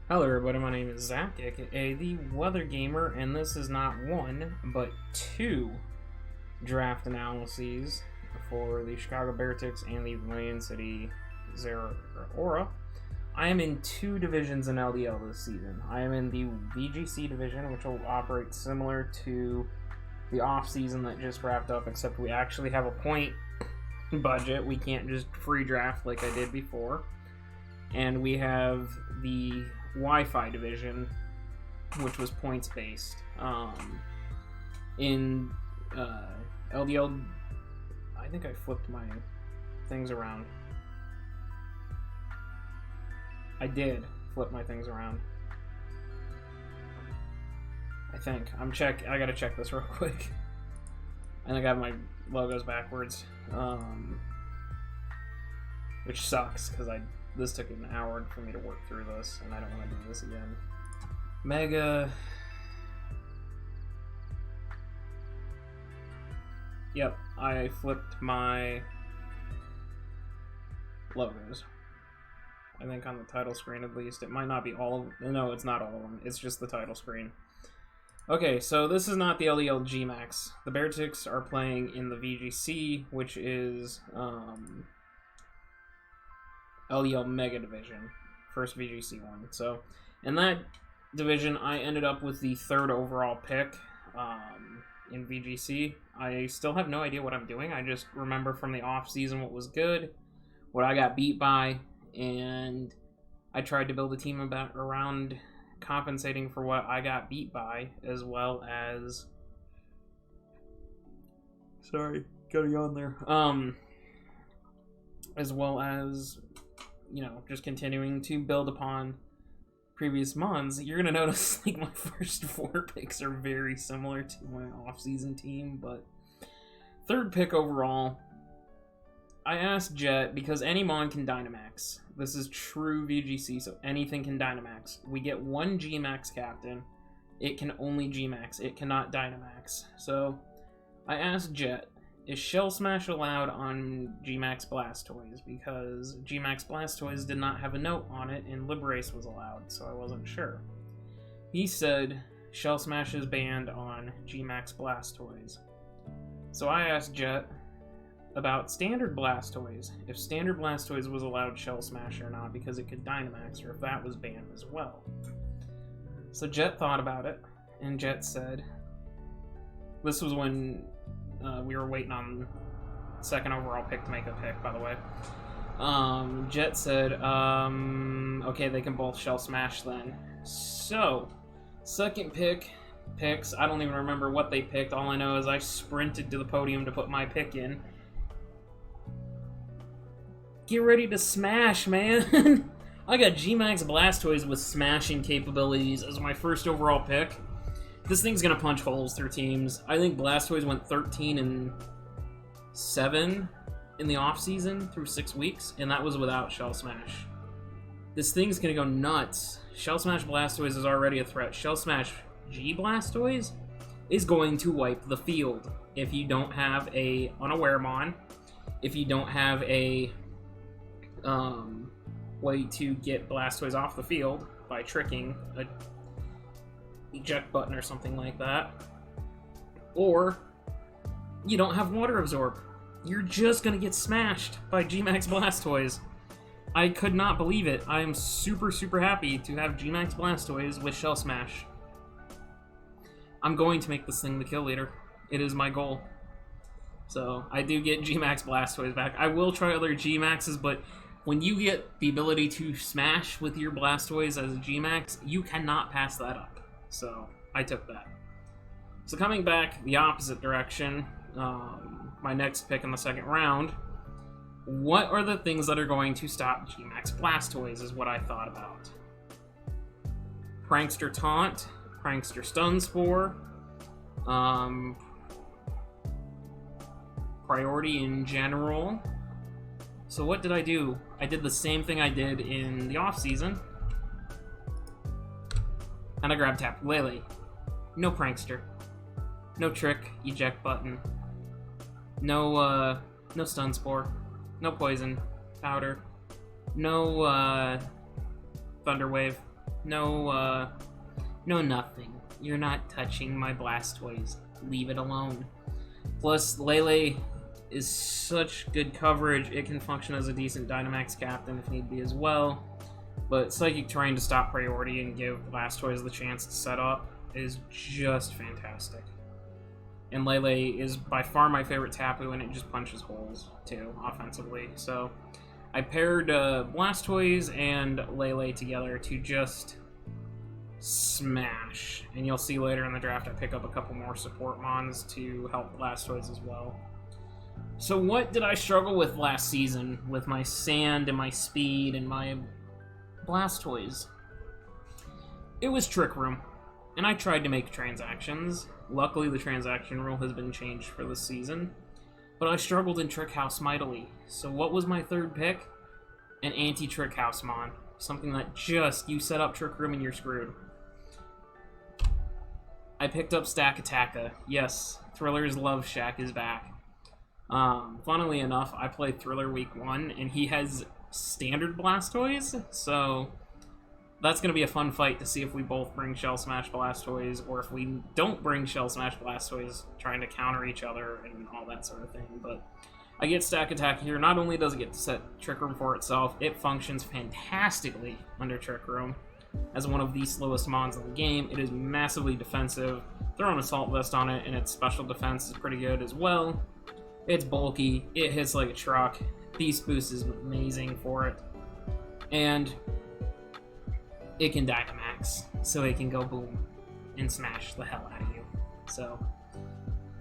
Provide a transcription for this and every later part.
Hello everybody, my name is Zach, aka the Weather Gamer, and this is not one, but two draft analyses for the Chicago Bearticks and the Vermilion City Aura. I am in two divisions in LDL this season. I am in the VGC division, which will operate similar to the off-season that just wrapped up, except we actually have a point budget. We can't just free draft like I did before. And we have the Wi-Fi division, which was points based. In LDL, I think I flipped my things around. I did flip my things around. I think. I gotta check this real quick. I think I have my logos backwards. Which sucks, because this took an hour for me to work through this, and I don't want to do this again. Mega... Yep, I flipped my logos. I think on the title screen at least. It might not be all of them. No, it's not all of them. It's just the title screen. Okay, so this is not the LDL G-Max. The Bearticks are playing in the VGC, which is... LDL Mega Division, first VGC one. So, in that division, I ended up with the third overall pick in VGC. I still have no idea what I'm doing. I just remember from the off season what was good, what I got beat by, and I tried to build a team around compensating for what I got beat by, as well as... Sorry, got a yawn there. As well as... you know, just continuing to build upon previous months. You're gonna notice like my first four picks are very similar to my off-season team, but third pick overall, I asked Jet because any mon can Dynamax. This is true VGC, so anything can Dynamax. We get one G-Max captain. It can only G-Max. It cannot Dynamax. So I asked Jet, is Shell Smash allowed on G-Max Blastoise? Because G-Max Blastoise did not have a note on it, and Liberace was allowed, so I wasn't sure. He said Shell Smash is banned on G-Max Blastoise. So I asked Jet about Standard Blastoise, if Standard Blastoise was allowed Shell Smash or not, because it could Dynamax, or if that was banned as well. So Jet thought about it, and Jet said... This was when... we were waiting on second overall pick to make a pick, by the way. Jet said, okay, they can both Shell Smash then. So, second picks, I don't even remember what they picked. All I know is I sprinted to the podium to put my pick in. Get ready to smash, man! I got G-Max Blastoise with smashing capabilities as my first overall pick. This thing's gonna punch holes through teams. I think Blastoise went 13-7 in the off-season through 6 weeks, and that was without Shell Smash. This thing's gonna go nuts. Shell Smash Blastoise is already a threat. Shell Smash G Blastoise is going to wipe the field. If you don't have a Unaware Mon, if you don't have a way to get Blastoise off the field by tricking a eject button or something like that, or you don't have Water Absorb, you're just gonna get smashed by G-Max Blastoise. I could not believe it. I am super happy to have G-Max Blastoise with Shell Smash. I'm going to make this thing the kill leader. It is my goal. So I do get G-Max Blastoise back. I will try other G-Maxes, but when you get the ability to smash with your Blastoise as a G-Max, you cannot pass that up. So, I took that. So coming back the opposite direction, my next pick in the second round, what are the things that are going to stop G-Max Blastoise is what I thought about. Prankster Taunt, Prankster Stun Spore, priority in general. So what did I do? I did the same thing I did in the off-season. And I grabbed Tapu Lele. No Prankster. No Trick, Eject Button. No Stun Spore. No Poison Powder. No Thunder Wave. No, no nothing. You're not touching my Blastoise. Leave it alone. Plus, Lele is such good coverage, it can function as a decent Dynamax captain if need be as well. But Psychic Terrain to stop priority and give Blastoise the chance to set up is just fantastic. And Lele is by far my favorite Tapu, and it just punches holes, too, offensively. So, I paired Blastoise and Lele together to just smash. And you'll see later in the draft I pick up a couple more support mons to help Blastoise as well. So what did I struggle with last season with my Sand and my Speed and my Blastoise? It was Trick Room, and I tried to make transactions. Luckily, the transaction rule has been changed for this season, but I struggled in Trick House mightily. So what was my third pick? An anti-Trick House mon. Something that just, you set up Trick Room and you're screwed. I picked up Stakataka. Yes, Thriller's Love Shack is back. Funnily enough, I played Thriller week 1, and he has standard Blastoise, so that's going to be a fun fight to see if we both bring Shell Smash Blastoise, or if we don't bring Shell Smash Blastoise, trying to counter each other and all that sort of thing. But I get Stack Attack here. Not only does it get to set Trick Room for itself, it functions fantastically under Trick Room. As one of the slowest mons in the game, it is massively defensive. Throw an Assault Vest on it, and its special defense is pretty good as well. It's bulky, it hits like a truck, Beast Boost is amazing for it, and it can Dynamax, so it can go boom and smash the hell out of you. So,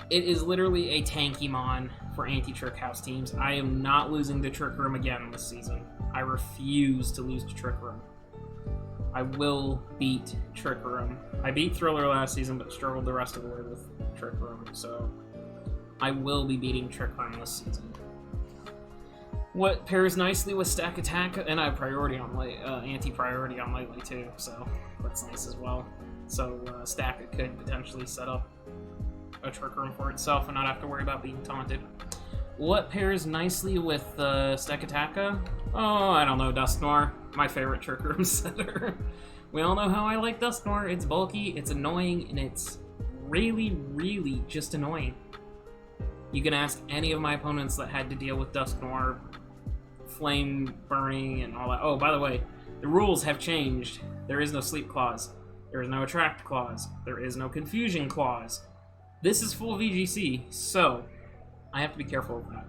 it is literally a tanky mon for anti-Trick House teams. I am not losing to Trick Room again this season. I refuse to lose to Trick Room. I will beat Trick Room. I beat Thriller last season, but struggled the rest of the way with Trick Room, so I will be beating Trick Room this season. What pairs nicely with Stack Attack, and I have priority on anti-priority on Lately too, so that's nice as well. So Stack could potentially set up a Trick Room for itself and not have to worry about being taunted. What pairs nicely with Stack Attacka? Oh, I don't know, Dusknoir. My favorite Trick Room setter. We all know how I like Dusknoir. It's bulky, it's annoying, and it's really, really just annoying. You can ask any of my opponents that had to deal with Dusknoir, flame burning, and all that. Oh, by the way, the rules have changed. There is no sleep clause. There is no attract clause. There is no confusion clause. This is full VGC, so I have to be careful of that.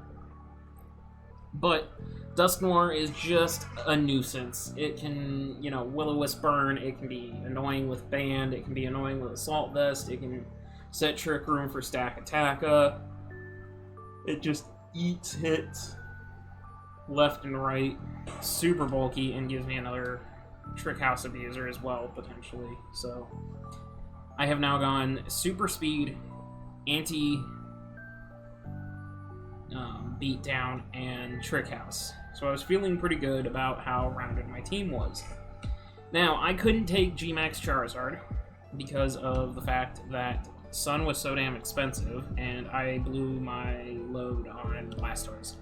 But Dusknoir is just a nuisance. It can, Will-O-Wisp burn. It can be annoying with Band. It can be annoying with Assault Vest. It can set Trick Room for Stack Attacka. It just eats hits left and right. Super bulky and gives me another Trick House Abuser as well, potentially. So I have now gone Super Speed, Anti Beatdown, and Trick House. So I was feeling pretty good about how rounded my team was. Now, I couldn't take G-Max Charizard because of the fact that Sun was so damn expensive, and I blew my load on Blastoise.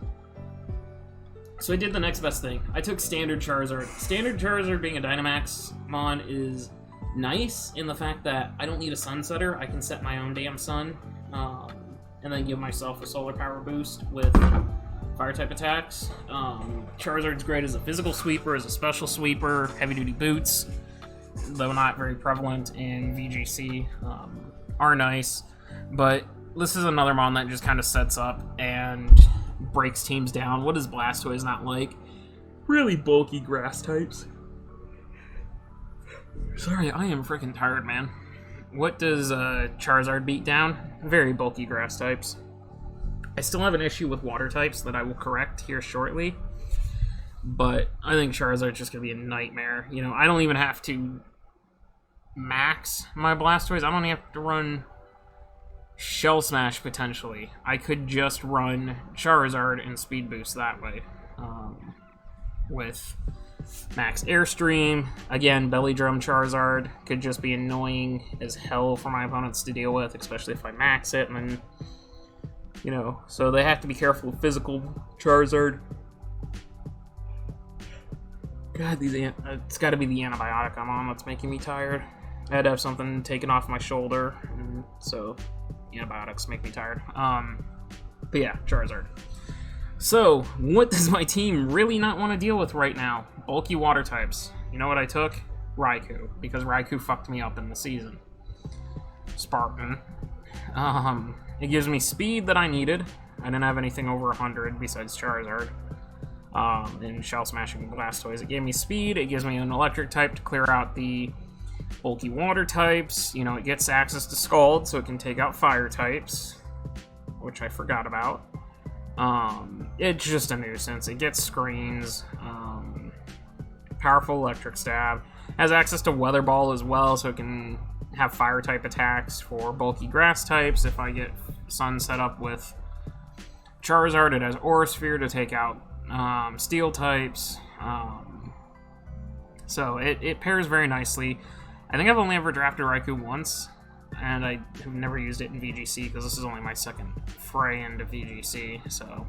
So I did the next best thing. I took Standard Charizard. Standard Charizard being a Dynamax mon is nice in the fact that I don't need a Sun setter. I can set my own damn Sun, and then give myself a Solar Power boost with Fire-type attacks. Charizard's great as a physical sweeper, as a special sweeper, heavy-duty boots, though not very prevalent in VGC. Are nice, but this is another mon that just kind of sets up and breaks teams down. What does Blastoise not like? Really bulky grass types. Sorry, I am freaking tired, man. What does Charizard beat down? Very bulky grass types. I still have an issue with water types that I will correct here shortly, but I think Charizard's just going to be a nightmare. I don't even have to max my Blastoise. I don't even have to run Shell Smash, potentially. I could just run Charizard and Speed Boost that way. With Max Airstream. Again, Belly Drum Charizard could just be annoying as hell for my opponents to deal with, especially if I max it, and then, so they have to be careful with physical Charizard. God, it's got to be the antibiotic I'm on that's making me tired. I had to have something taken off my shoulder, and so antibiotics make me tired. But yeah, Charizard. So, what does my team really not want to deal with right now? Bulky water types. You know what I took? Raikou, because Raikou fucked me up in the season. Spartan. It gives me speed that I needed. I didn't have anything over 100 besides Charizard. In Shell Smashing Blastoise. It gave me speed, it gives me an electric type to clear out the bulky water types. You know, it gets access to Scald, so it can take out fire types, which I forgot about. It's just a nuisance. It gets screens, powerful electric stab, has access to Weather Ball as well, so it can have fire type attacks for bulky grass types. If I get Sun set up with Charizard, it has Aura Sphere to take out steel types, so it pairs very nicely. I think I've only ever drafted Raikou once, and I have never used it in VGC because this is only my second fray into VGC, so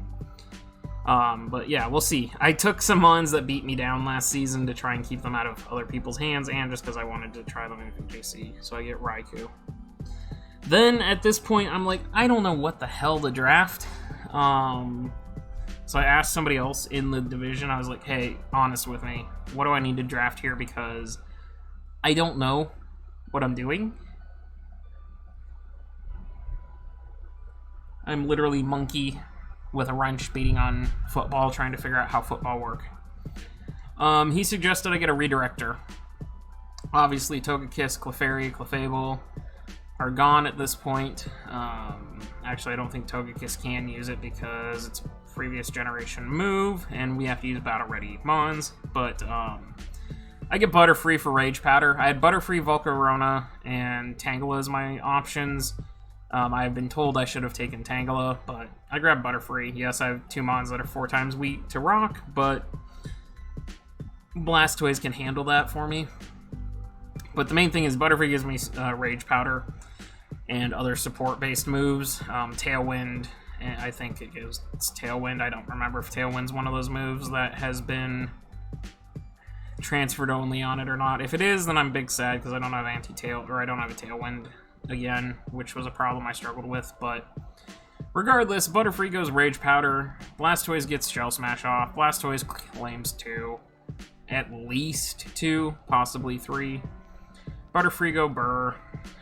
but yeah, we'll see. I took some mons that beat me down last season to try and keep them out of other people's hands, and just because I wanted to try them in VGC, so I get Raikou. Then at this point I'm like, I don't know what the hell to draft. So I asked somebody else in the division, I was like, hey, honest with me, what do I need to draft here, because I don't know what I'm doing. I'm literally monkey with a wrench beating on football, trying to figure out how football work. He suggested I get a redirector. Obviously, Togekiss, Clefairy, Clefable are gone at this point. Actually, I don't think Togekiss can use it because it's a previous generation move, and we have to use battle-ready mons, but I get Butterfree for Rage Powder. I had Butterfree, Volcarona, and Tangela as my options. I've been told I should have taken Tangela, but I grabbed Butterfree. Yes, I have 2 mons that are 4 times weak to rock, but Blastoise can handle that for me. But the main thing is Butterfree gives me Rage Powder and other support-based moves. Tailwind, and I think it's Tailwind. I don't remember if Tailwind's one of those moves that has been transferred only on it or not. If it is, then I'm big sad because I don't have anti-tail, or I don't have a Tailwind again, which was a problem I struggled with. But regardless, Butterfree goes Rage Powder. Blastoise gets Shell Smash off. Blastoise claims 2, at least 2, possibly 3. Butterfree go Burr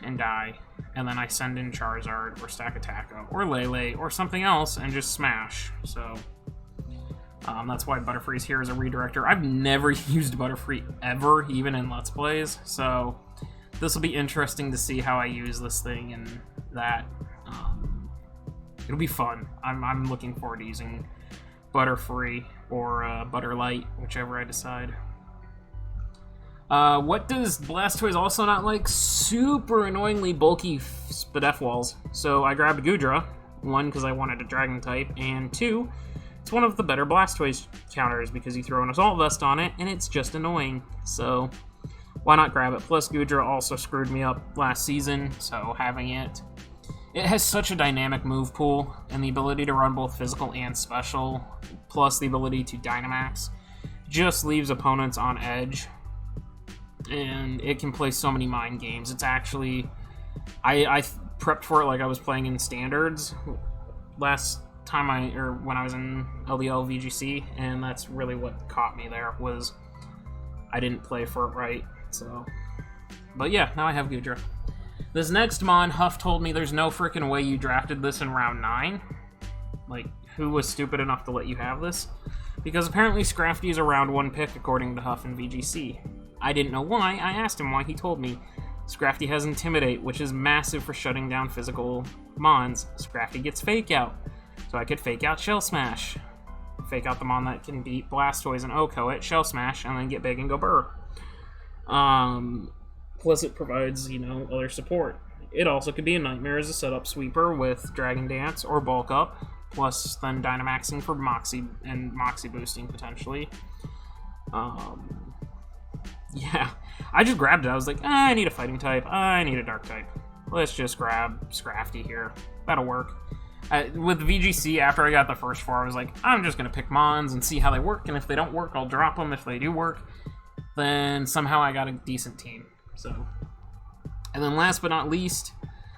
and die, and then I send in Charizard or Stakataka or Lele or something else and just smash. So that's why Butterfree's here as a redirector. I've never used Butterfree ever, even in Let's Plays, so this will be interesting to see how I use this thing, and that it'll be fun. I'm looking forward to using Butterfree or Butterlight, whichever I decide. What does Blastoise also not like? Super annoyingly bulky Spadef walls. So I grabbed Goodra, 1, because I wanted a Dragon type, and 2, it's one of the better Blastoise counters because you throw an Assault Vest on it, and it's just annoying. So why not grab it? Plus Goodra also screwed me up last season, so having it has such a dynamic move pool, and the ability to run both physical and special, plus the ability to Dynamax, just leaves opponents on edge. And it can play so many mind games. It's actually, I prepped for it like I was playing in standards last time when I was in LDL VGC, and that's really what caught me there, was I didn't play for it right. So, but yeah, now I have Goodra. This next mon, Huff told me there's no freaking way you drafted this in round 9. Like, who was stupid enough to let you have this? Because apparently Scrafty is a round 1 pick according to Huff and VGC. I didn't know why. I asked him why. He told me Scrafty has Intimidate, which is massive for shutting down physical mons. Scrafty gets Fake Out, so I could Fake Out Shell Smash. Fake out the mon that can beat Blastoise and Oko at Shell Smash, and then get big and go Burr. Plus it provides, other support. It also could be a nightmare as a setup sweeper with Dragon Dance or Bulk Up, plus then Dynamaxing for Moxie and Moxie boosting potentially. Yeah, I just grabbed it. I was like, I need a fighting type. I need a dark type. Let's just grab Scrafty here. That'll work. With VGC, after I got the first 4, I was like, I'm just going to pick Mons and see how they work, and if they don't work, I'll drop them. If they do work, then somehow I got a decent team. So, and then last but not least,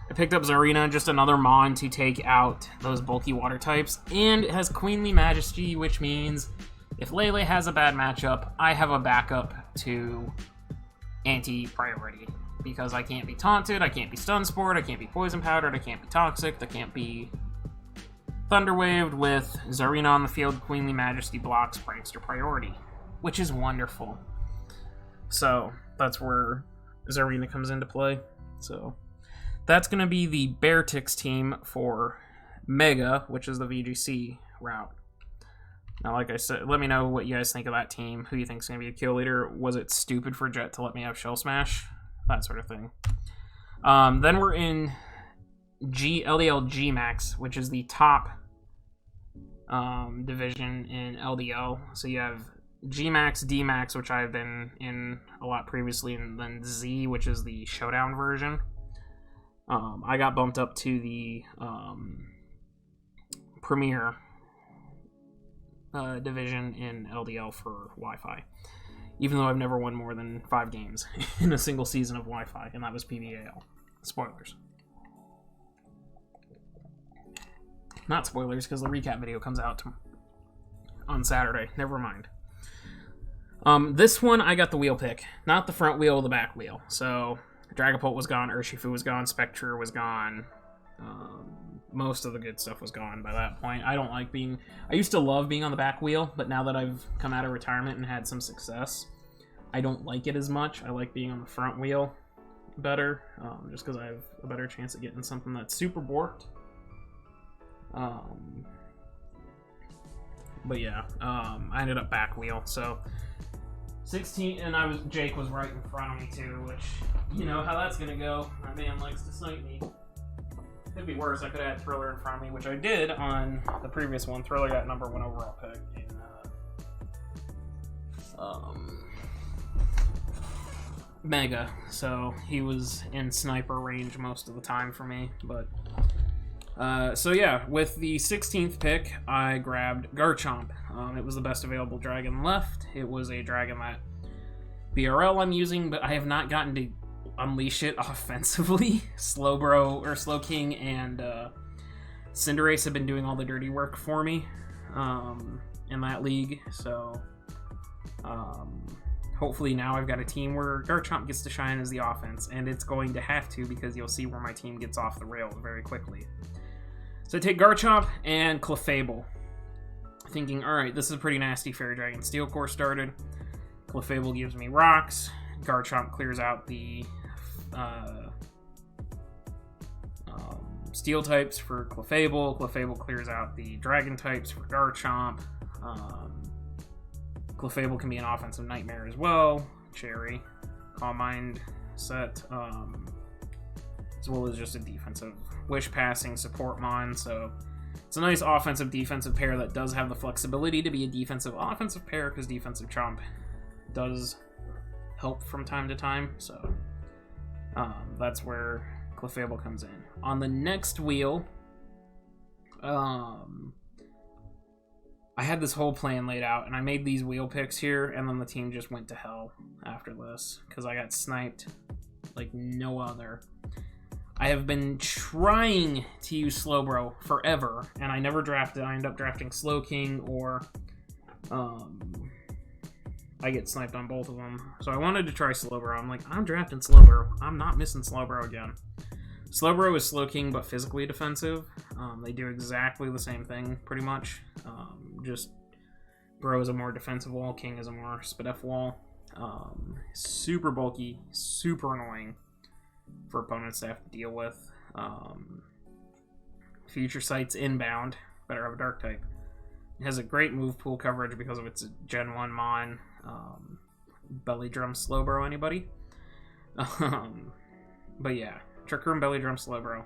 I picked up Zarina, just another Mon to take out those bulky water types, and it has Queenly Majesty, which means if Lele has a bad matchup, I have a backup to anti-priority. Because I can't be taunted, I can't be stun spored, I can't be poison powdered, I can't be toxic, I can't be thunderwaved. With Zarina on the field, Queenly Majesty blocks Prankster priority, which is wonderful. So that's where Zarina comes into play. So that's going to be the Beartix team for Mega, which is the VGC route. Now, like I said, let me know what you guys think of that team. Who you think is going to be a kill leader? Was it stupid for Jet to let me have Shell Smash? That sort of thing. Then we're in LDL G Max, which is the top division in LDL. So you have G Max, D Max, which I've been in a lot previously, and then Z, which is the Showdown version. I got bumped up to the Premier division in LDL for Wi-Fi. Even though I've never won more than 5 games in a single season of Wi-Fi, and that was PBAL. Spoilers. Not spoilers, because the recap video comes out on Saturday. Never mind. This one, I got the wheel pick. Not the front wheel, the back wheel. So, Dragapult was gone, Urshifu was gone, Spectre was gone. Most of the good stuff was gone by that point. I don't like being... I used to love being on the back wheel, but now that I've come out of retirement and had some success, I don't like it as much. I like being on the front wheel better, just because I have a better chance of getting something that's super borked. But yeah, I ended up back wheel, so 16, and Jake was right in front of me too, which, you know how that's gonna go. My man likes to snipe me. Could be worse. I could have had Thriller in front of me, which I did on the previous one. Thriller got number 1 overall pick in Mega, so he was in sniper range most of the time for me. But so yeah, with the 16th pick, I grabbed Garchomp. It was the best available dragon left. It was a dragon that BRL I'm using, but I have not gotten to unleash it offensively. Slowbro or Slowking and Cinderace have been doing all the dirty work for me in that league. So hopefully now I've got a team where Garchomp gets to shine as the offense, and it's going to have to, because you'll see where my team gets off the rails very quickly. So I take Garchomp and Clefable, thinking, alright, this is a pretty nasty Fairy Dragon Steel Core started. Clefable gives me rocks. Garchomp clears out the Steel types for Clefable. Clefable clears out the Dragon types for Garchomp. Clefable can be an offensive nightmare as well. Cherry, Calm Mind set, as well as just a defensive Wish Passing support Mon. So it's a nice offensive-defensive pair that does have the flexibility to be a defensive-offensive pair, because defensive Chomp does help from time to time. So that's where Clefable comes in. On the next wheel, I had this whole plan laid out, and I made these wheel picks here, and then the team just went to hell after this, because I got sniped like no other. I have been trying to use Slowbro forever, and I never drafted. I end up drafting Slowking, or I get sniped on both of them. So I wanted to try Slowbro. I'm like, I'm drafting Slowbro. I'm not missing Slowbro again. Slowbro is Slowking, but physically defensive. They do exactly the same thing, pretty much. Just Bro is a more defensive wall, King is a more SPDF wall. Super bulky, super annoying for opponents to have to deal with. Future Sight's inbound, better have a Dark type. It has a great move pool coverage because of its Gen 1 Mon. Belly Drum Slowbro, anybody? But yeah, Trick Room Belly Drum Slowbro.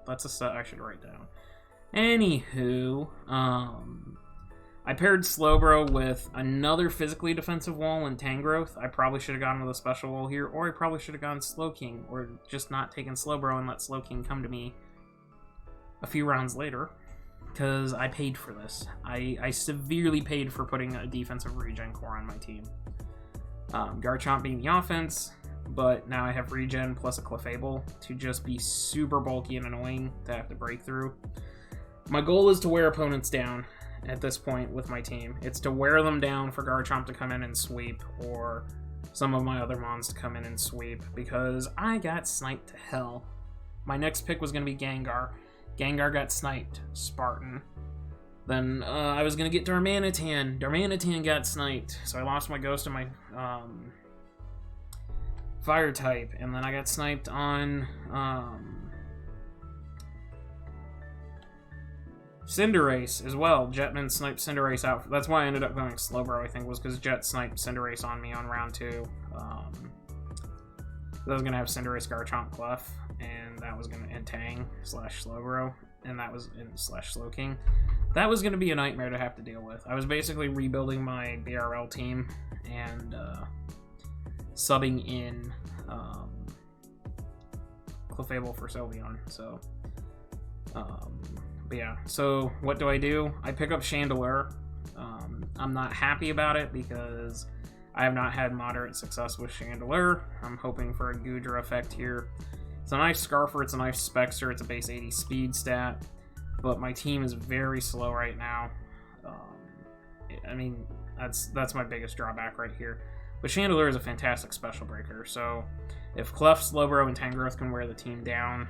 That's a set I should write down. Anywho, I paired Slowbro with another physically defensive wall and Tangrowth. I probably should have gone with a special wall here, or I probably should have gone Slowking, or just not taken Slowbro and let Slowking come to me a few rounds later. because I paid for this. I severely paid for putting a defensive regen core on my team. Garchomp being the offense, but now I have regen plus a Clefable to just be super bulky and annoying to have to break through. My goal is to wear opponents down at this point with my team. It's to wear them down for Garchomp to come in and sweep, or some of my other mons to come in and sweep, because I got sniped to hell. My next pick was going to be Gengar. Gengar got sniped. Spartan. Then I was going to get Darmanitan. Darmanitan got sniped, so I lost my Ghost and my Fire type, and then I got sniped on Cinderace as well. Jetman sniped Cinderace out. That's why I ended up going Slowbro, I think, was because Jet sniped Cinderace on me on round 2. I was going to have Cinderace, Garchomp, Clef, and that was going to end Tang / Slowbro, and that was in / Slowking. That was going to be a nightmare to have to deal with. I was basically rebuilding my BRL team and subbing in Clefable for Sylveon, so but yeah, so what do? I pick up Chandelure. I'm not happy about it because I have not had moderate success with Chandelure. I'm hoping for a Goodra effect here. It's a nice Scarfer, it's a nice Spexer, it's a base 80 speed stat, but my team is very slow right now. I mean, that's my biggest drawback right here. But Chandelure is a fantastic special breaker, so if Clef, Slowbro, and Tangrowth can wear the team down,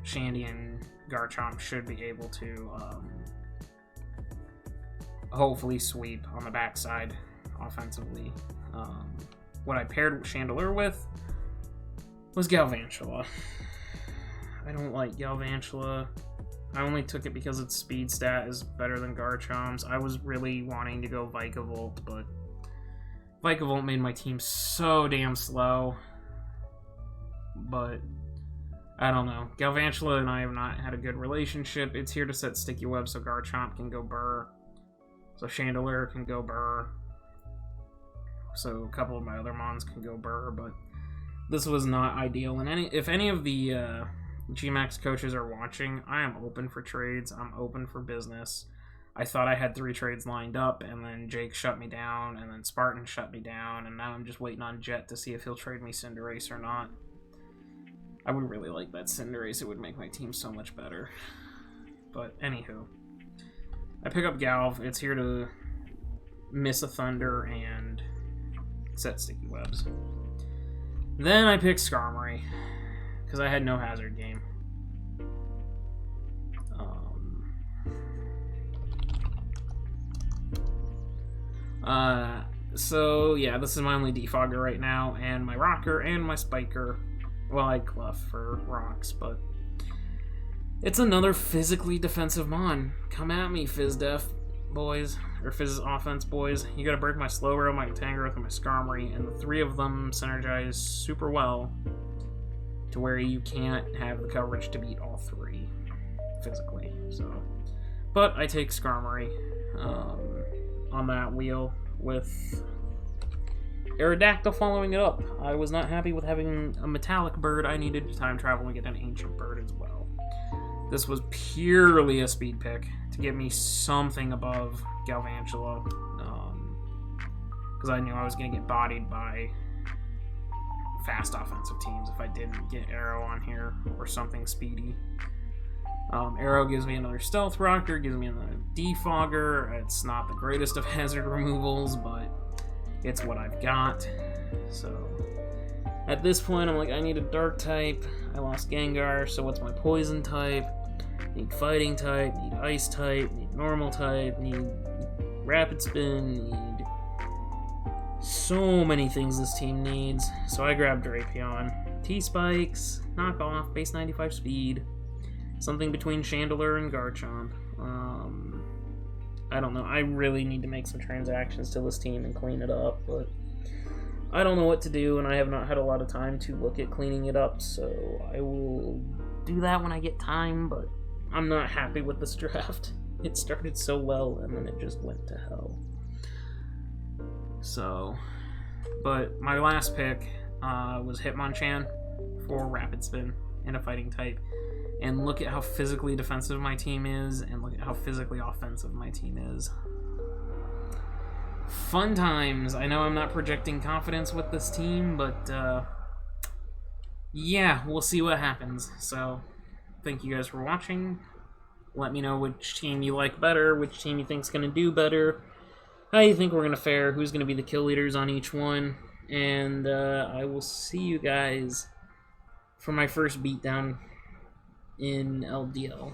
Shandy and Garchomp should be able to hopefully sweep on the backside offensively. What I paired Chandelure with was Galvantula. I don't like Galvantula. I only took it because its speed stat is better than Garchomp's. I was really wanting to go Vikavolt, but Vikavolt made my team so damn slow. But I don't know. Galvantula and I have not had a good relationship. It's here to set Sticky Web so Garchomp can go Burr. So Chandelure can go Burr. So a couple of my other mons can go Burr, but this was not ideal. And if any of the GMAX coaches are watching, I am open for trades. I'm open for business. I thought I had 3 trades lined up, and then Jake shut me down, and then Spartan shut me down, and now I'm just waiting on Jet to see if he'll trade me Cinderace or not. I would really like that Cinderace. It would make my team so much better. But anywho, I pick up Galv. It's here to miss a Thunder and set Sticky Webs. Then I pick Skarmory, because I had no hazard game. So yeah, this is my only defogger right now, and my rocker and my spiker. Well, I Clef for rocks, but it's another physically defensive mon. Come at me, Fizz-Def boys, or Fizz offense boys. You gotta break my Slowbro, my Tangrowth, and my Skarmory, and the 3 of them synergize super well to where you can't have the coverage to beat all 3 physically. So, but I take Skarmory on that wheel with Aerodactyl following it up. I was not happy with having a metallic bird. I needed to time travel and get an ancient bird as well. This was purely a speed pick to get me something above Galvantula, because I knew I was going to get bodied by fast offensive teams if I didn't get Arrow on here or something speedy. Arrow gives me another Stealth Rocker, gives me another Defogger. It's not the greatest of hazard removals, but it's what I've got. So at this point, I'm like, I need a Dark type. I lost Gengar, so what's my Poison type? Need Fighting type, need Ice type, need Normal type, need Rapid Spin, need so many things this team needs. So I grabbed Drapion. T-Spikes, knockoff, base 95 speed. Something between Chandelure and Garchomp. I don't know. I really need to make some transactions to this team and clean it up, but I don't know what to do, and I have not had a lot of time to look at cleaning it up, so I will do that when I get time, but I'm not happy with this draft. It started so well, and then it just went to hell. So, but my last pick was Hitmonchan for Rapid Spin and a Fighting type. and look at how physically defensive my team is, and look at how physically offensive my team is. Fun times. I know I'm not projecting confidence with this team, but yeah, we'll see what happens. So, thank you guys for watching. Let me know which team you like better, which team you think's going to do better, how you think we're going to fare, who's going to be the kill leaders on each one, and I will see you guys for my first beatdown in LDL.